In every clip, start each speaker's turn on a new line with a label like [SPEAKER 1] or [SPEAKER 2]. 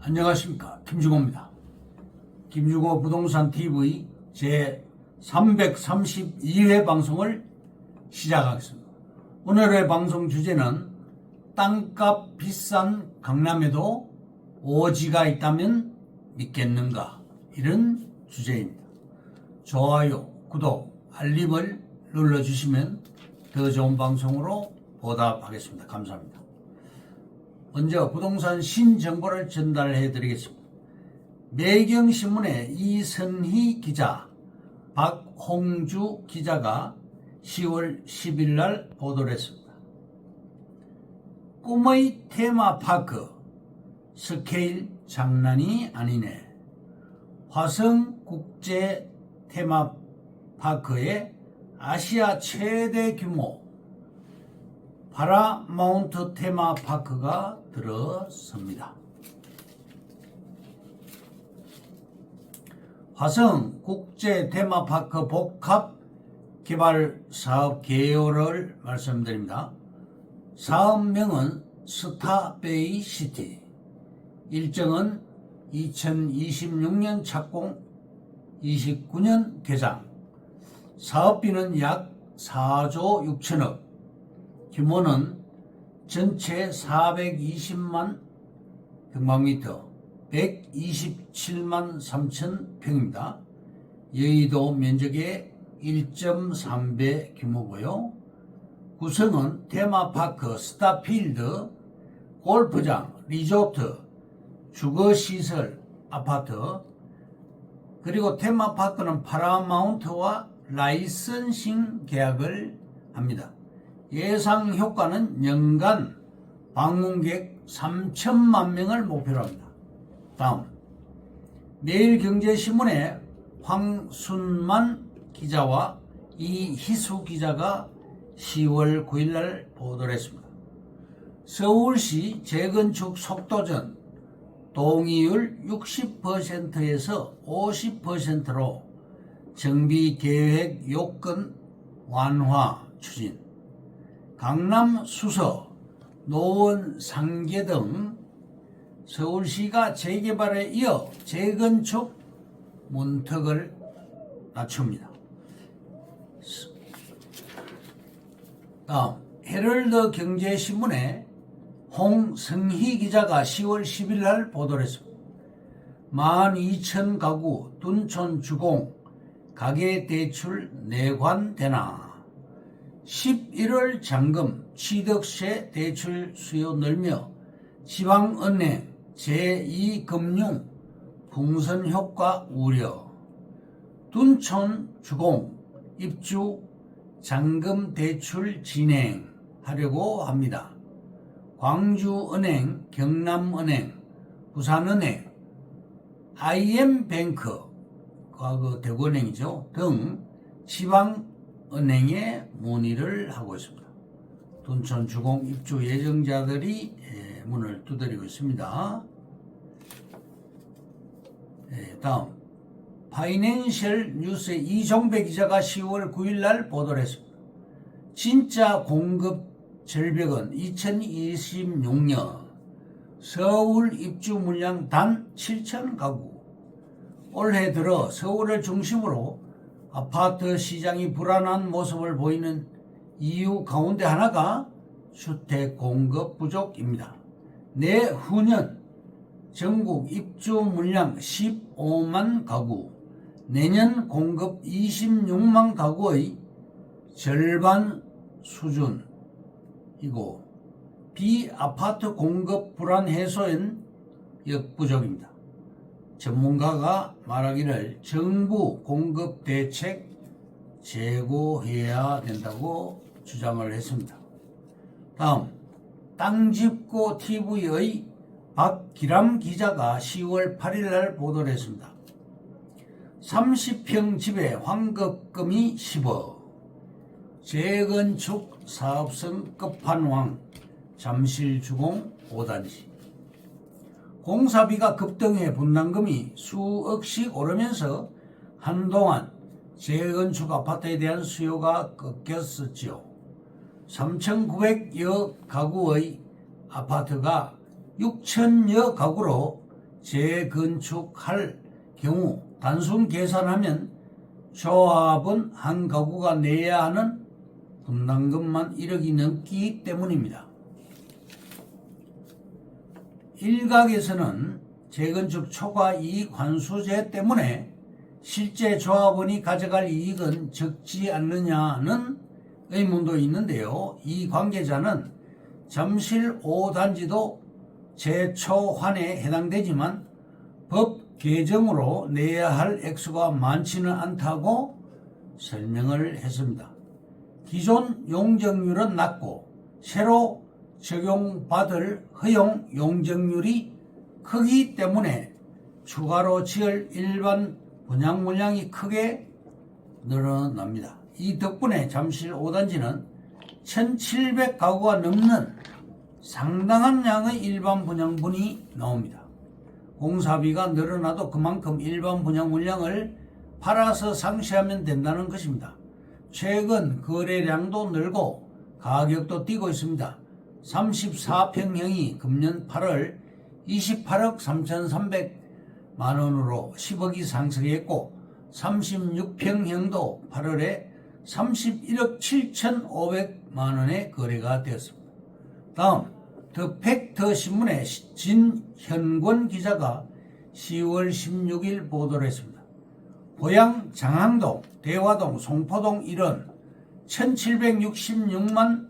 [SPEAKER 1] 안녕하십니까, 김주고입니다. 김주고 부동산 TV 제 332회 방송을 시작하겠습니다. 오늘의 방송 주제는 땅값 비싼 강남에도 오지가 있다면 믿겠는가, 이런 주제입니다. 좋아요, 구독, 알림을 눌러주시면 더 좋은 방송으로 보답하겠습니다. 감사합니다. 먼저 부동산 신정보를 전달해 드리겠습니다. 매경신문의 이선희 기자, 박홍주 기자가 10월 10일 날 보도를 했습니다. 꿈의 테마파크, 스케일 장난이 아니네. 화성국제 테마파크의 아시아 최대 규모 파라마운트 테마파크가 들어섭니다. 화성 국제 테마파크 복합 개발 사업 개요를 말씀드립니다. 사업명은 스타베이 시티. 일정은 2026년 착공, 29년 개장. 사업비는 약 4조 6천억. 규모는 전체 420만 평방미터, 127만 3천 평입니다. 여의도 면적의 1.3배 규모고요. 구성은 테마파크, 스타필드, 골프장, 리조트, 주거시설, 아파트, 그리고 테마파크는 파라마운트와 라이선싱 계약을 합니다. 예상 효과는 연간 방문객 3천만 명을 목표로 합니다. 다음, 매일경제신문의 황순만 기자와 이희수 기자가 10월 9일 날 보도를 했습니다. 서울시 재건축 속도전 동의율 60%에서 50%로 정비계획 요건 완화 추진. 강남 수서, 노원 상계 등 서울시가 재개발에 이어 재건축 문턱을 낮춥니다. 다음, 헤럴드 경제신문의 홍성희 기자가 10월 10일 날 보도를 했습니다. 12,000가구 둔촌 주공 가계대출 내관되나. 11월 잔금 취득세 대출 수요 늘며 지방은행 제2금융 풍선 효과 우려. 둔촌 주공 입주 잔금 대출 진행하려고 합니다. 광주은행, 경남은행, 부산은행, IM뱅크, 과거 대구은행이죠, 등 지방은행에 문의를 하고 있습니다. 둔촌 주공 입주 예정자들이 문을 두드리고 있습니다. 다음, 파이낸셜 뉴스의 이종배 기자가 10월 9일 날 보도를 했습니다. 진짜 공급 절벽은 2026년 서울 입주 물량 단 7천 가구. 올해 들어 서울을 중심으로 아파트 시장이 불안한 모습을 보이는 이유 가운데 하나가 주택 공급 부족입니다. 내후년 전국 입주 물량 15만 가구, 내년 공급 26만 가구의 절반 수준이고, 비아파트 공급 불안 해소엔 역부족입니다. 전문가가 말하기를 정부 공급 대책 제고해야 된다고 주장을 했습니다. 다음, 땅짚고 TV의 박기람 기자가 10월 8일 날 보도를 했습니다. 30평 집에 환급금이 10억. 재건축 사업성 끝판왕 잠실주공 5단지. 공사비가 급등해 분담금이 수억씩 오르면서 한동안 재건축 아파트에 대한 수요가 꺾였었지요. 3,900여 가구의 아파트가 6천여 가구로 재건축할 경우 단순 계산하면 조합은 한 가구가 내야 하는 분담금만 1억이 넘기 때문입니다. 일각에서는 재건축 초과 이익 환수제 때문에 실제 조합원이 가져갈 이익은 적지 않느냐는 의문도 있는데요. 이 관계자는 잠실 5단지도 재초환에 해당되지만 법 개정으로 내야 할 액수가 많지는 않다고 설명을 했습니다. 기존 용적률은 낮고 새로 적용받을 허용 용적률이 크기 때문에 추가로 지을 일반 분양 물량이 크게 늘어납니다. 이 덕분에 잠실 5단지는 1700가구가 넘는 상당한 양의 일반 분양분이 나옵니다. 공사비가 늘어나도 그만큼 일반 분양 물량을 팔아서 상쇄하면 된다는 것입니다. 최근 거래량도 늘고 가격도 뛰고 있습니다. 34평형이 금년 8월 28억 3,300만 원으로 10억이 상승했고 36평형도 8월에 31억 7,500만 원에 거래가 되었습니다. 다음 더 팩트 신문의 진현권 기자가 10월 16일 보도를 했습니다. 고양 장항동, 대화동, 송포동 일원 1766만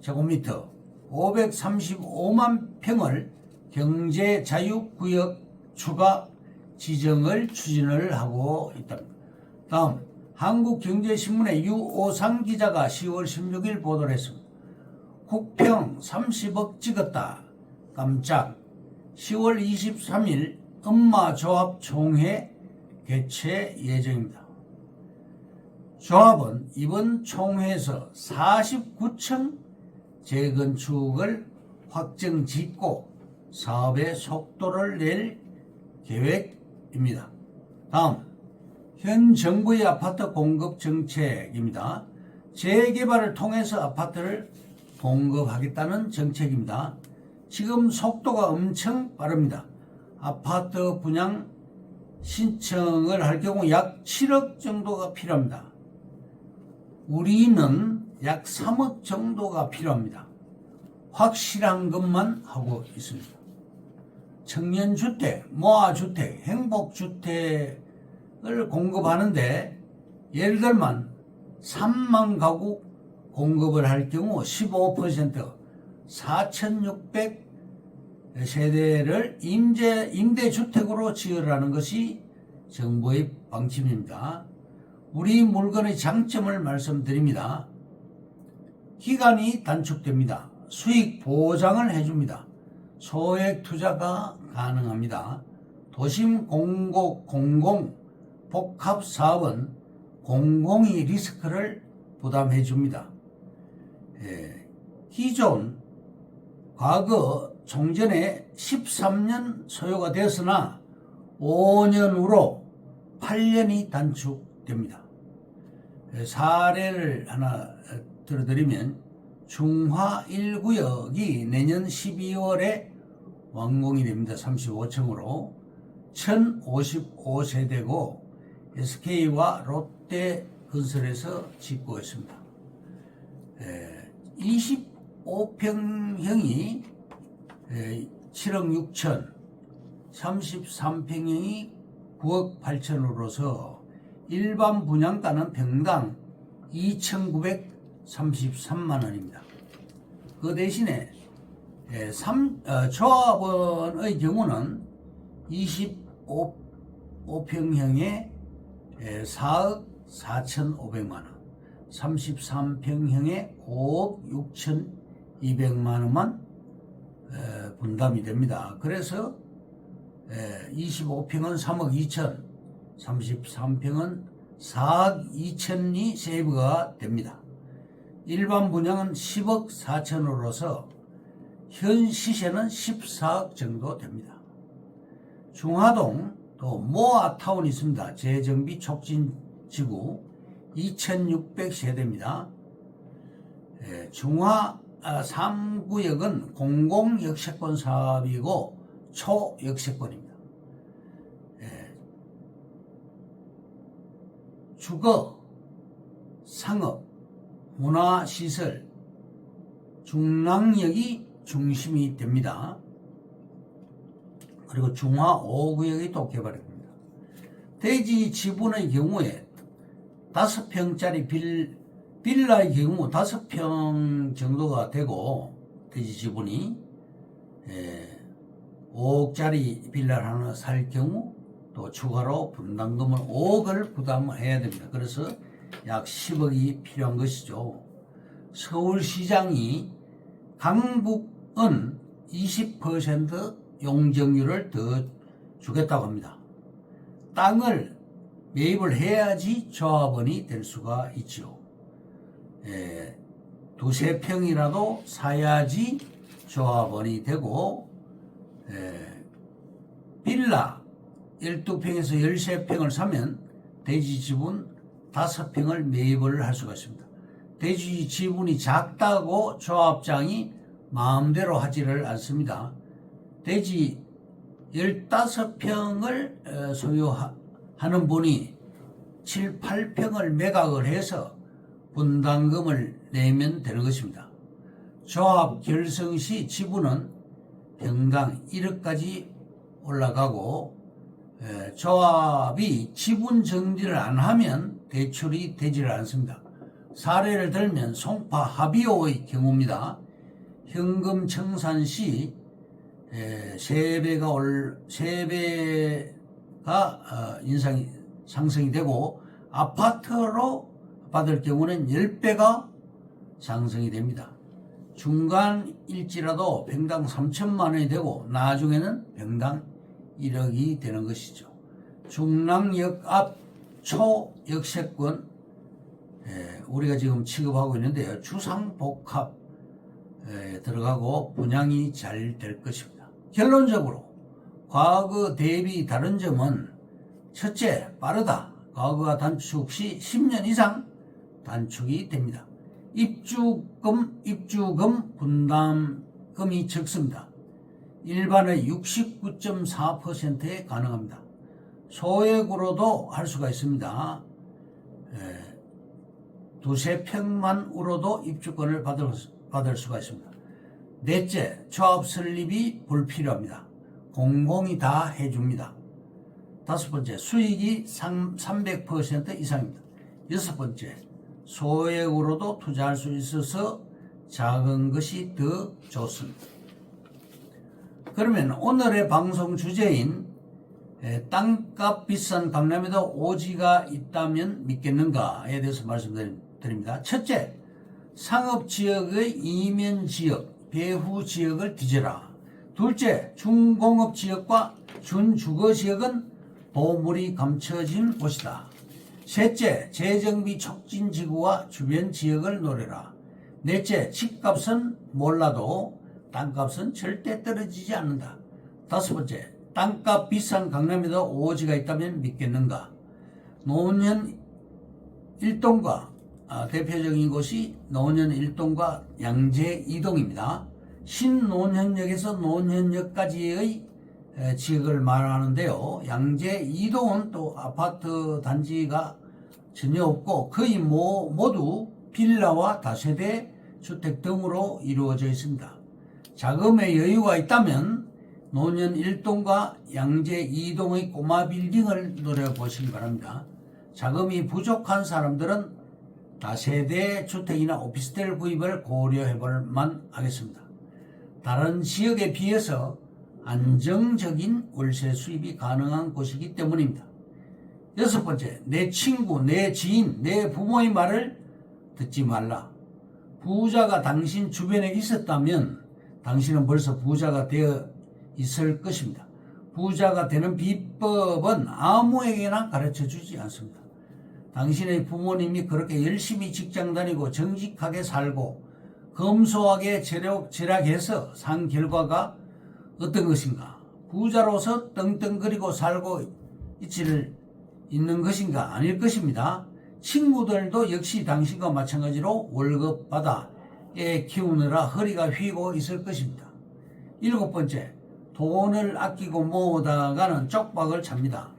[SPEAKER 1] 제곱미터 535만 평을 경제자유구역 추가 지정을 추진을 하고 있답니다. 다음 한국경제신문의 유오상 기자가 10월 16일 보도를 했습니다. 국평 30억 찍었다. 깜짝. 10월 23일 엄마조합 총회 개최 예정입니다. 조합은 이번 총회에서 49층 재건축을 확정 짓고 사업의 속도를 낼 계획입니다. 다음 현 정부의 아파트 공급 정책입니다. 재개발을 통해서 아파트를 공급하겠다는 정책입니다. 지금 속도가 엄청 빠릅니다. 아파트 분양 신청을 할 경우 약 7억 정도가 필요합니다. 우리는 약 3억 정도가 필요합니다. 확실한 것만 하고 있습니다. 청년주택, 모아주택, 행복주택을 공급하는데 예를 들면 3만 가구 공급을 할 경우 15% 4,600 세대를 임대주택으로 지으라는 것이 정부의 방침입니다. 우리 물건의 장점을 말씀드립니다. 기간이 단축됩니다. 수익 보장을 해줍니다. 소액 투자가 가능합니다. 도심 공공 복합 사업은 공공이 리스크를 부담해 줍니다. 기존 과거 종전에 13년 소요가 되었으나 5년 후로 8년이 단축됩니다. 사례를 하나 들어드리면 중화 1구역이 내년 12월에 완공이 됩니다. 35층으로 1055세대고 SK와 롯데건설에서 짓고 있습니다. 25평형이 7억 6천, 33평형이 9억 8천으로서 일반 분양가는 평당 2,933만 원입니다. 그 대신에 조합원의 경우는 25평형에 4억 4,500만 원, 33평형에 5억 6,200만 원만 분담이 됩니다. 그래서 25평은 3억 2천, 33평은 4억 2천이 세이브가 됩니다. 일반 분양은 10억 4천으로서 현 시세는 14억 정도 됩니다. 중화동 또 모아타운이 있습니다. 재정비 촉진지구 2,600세대입니다. 중화 3구역은 공공역세권 사업이고 초역세권입니다. 주거, 상업, 문화시설, 중랑역이 중심이 됩니다. 그리고 중화 5구역이 또 개발이 됩니다. 대지 지분의 경우에 5평짜리 빌라의 경우 5평 정도가 되고, 대지 지분이 5억짜리 빌라를 하나 살 경우 또 추가로 분담금을 5억을 부담해야 됩니다. 그래서 약 10억이 필요한 것이죠. 서울시장이 강북은 20% 용적률을 더 주겠다고 합니다. 땅을 매입을 해야지 조합원이 될 수가 있죠. 두세 평이라도 사야지 조합원이 되고, 빌라 12평에서 13평을 사면 대지 지분 5평을 매입을 할 수가 있습니다. 대지 지분이 작다고 조합장이 마음대로 하지를 않습니다. 대지 15평을 소유하는 분이 7, 8평을 매각을 해서 분담금을 내면 되는 것입니다. 조합 결성 시 지분은 평당 1억까지 올라가고, 조합이 지분 정리를 안 하면 대출이 되지를 않습니다. 사례를 들면 송파 하비오의 경우입니다. 현금 청산 시 3배가 상승이 되고, 아파트로 받을 경우는 10배가 상승이 됩니다. 중간일지라도 평당 3천만 원이 되고, 나중에는 평당 1억이 되는 것이죠. 중랑역 앞 초역세권, 우리가 지금 취급하고 있는데요. 주상복합 들어가고 분양이 잘 될 것입니다. 결론적으로 과거 대비 다른 점은, 첫째, 빠르다. 과거가 단축 시 10년 이상 단축이 됩니다. 입주금 분담금이 적습니다. 일반의 69.4%에 가능합니다. 소액으로도 할 수가 있습니다. 두세 평만으로도 입주권을 받을 수가 있습니다. 넷째, 조합 설립이 불필요합니다. 공공이 다 해줍니다. 다섯 번째, 수익이 300% 이상입니다. 여섯 번째, 소액으로도 투자할 수 있어서 작은 것이 더 좋습니다. 그러면 오늘의 방송 주제인 땅값 비싼 강남에도 오지가 있다면 믿겠는가에 대해서 말씀드립니다. 첫째, 상업지역의 이면지역, 배후지역을 뒤져라. 둘째, 중공업지역과 준주거지역은 보물이 감춰진 곳이다. 셋째, 재정비 촉진지구와 주변 지역을 노려라. 넷째, 집값은 몰라도 땅값은 절대 떨어지지 않는다. 다섯 번째, 땅값 비싼 강남에도 오지가 있다면 믿겠는가? 노년 1동과 대표적인 곳이 노년 1동과 양재 2동입니다. 신노년역에서 노년역까지의 지역을 말하는데요. 양재 2동은 또 아파트 단지가 전혀 없고 거의 모두 빌라와 다세대 주택 등으로 이루어져 있습니다. 자금의 여유가 있다면 노년 1동과 양재 2동의 꼬마 빌딩을 노려보시기 바랍니다. 자금이 부족한 사람들은 다세대 주택이나 오피스텔 구입을 고려해볼 만 하겠습니다. 다른 지역에 비해서 안정적인 월세 수입이 가능한 곳이기 때문입니다. 여섯 번째, 내 친구, 내 지인, 내 부모의 말을 듣지 말라. 부자가 당신 주변에 있었다면 당신은 벌써 부자가 되어 있을 것입니다. 부자가 되는 비법은 아무에게나 가르쳐 주지 않습니다. 당신의 부모님이 그렇게 열심히 직장 다니고 정직하게 살고 검소하게 절약해서 산 결과가 어떤 것인가? 부자로서 떵떵거리고 살고 있는 것인가? 아닐 것입니다. 친구들도 역시 당신과 마찬가지로 월급 받아 애 키우느라 허리가 휘고 있을 것입니다. 일곱 번째, 돈을 아끼고 모으다가는 쪽박을 찹니다.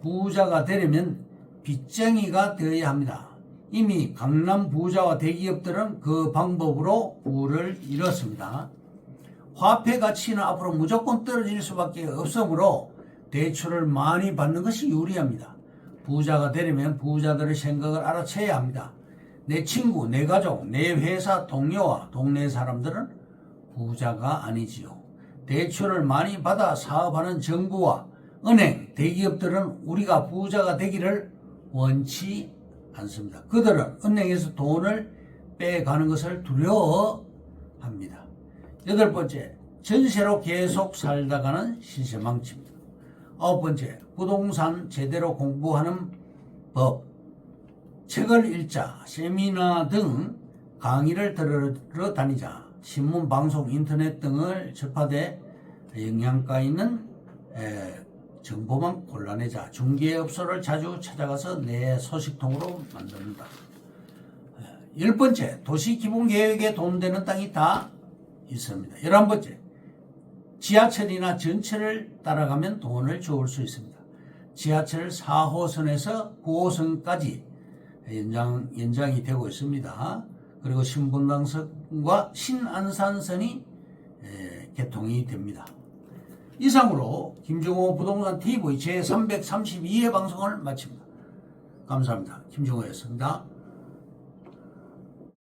[SPEAKER 1] 부자가 되려면 빚쟁이가 되어야 합니다. 이미 강남 부자와 대기업들은 그 방법으로 부를 이뤘습니다. 화폐 가치는 앞으로 무조건 떨어질 수밖에 없으므로 대출을 많이 받는 것이 유리합니다. 부자가 되려면 부자들의 생각을 알아채야 합니다. 내 친구, 내 가족, 내 회사 동료와 동네 사람들은 부자가 아니지요. 대출을 많이 받아 사업하는 정부와 은행, 대기업들은 우리가 부자가 되기를 원치 않습니다. 그들은 은행에서 돈을 빼가는 것을 두려워합니다. 8번째, 전세로 계속 살다가는 신세망치입니다. 9번째, 부동산 제대로 공부하는 법. 책을 읽자, 세미나 등 강의를 들으러 다니자, 신문, 방송, 인터넷 등을 접하되 영양가 있는 정보만 골라내자, 중개업소를 자주 찾아가서 내 소식통으로 만든다. 10번째, 도시기본계획에 돈 되는 땅이 다 있습니다. 11번째, 지하철이나 전철을 따라가면 돈을 주울 수 있습니다. 지하철 4호선에서 9호선까지 연장이 되고 있습니다. 그리고 신분당선과 신안산선이 개통이 됩니다. 이상으로 김종호 부동산 TV 제332회 방송을 마칩니다. 감사합니다. 김종호였습니다.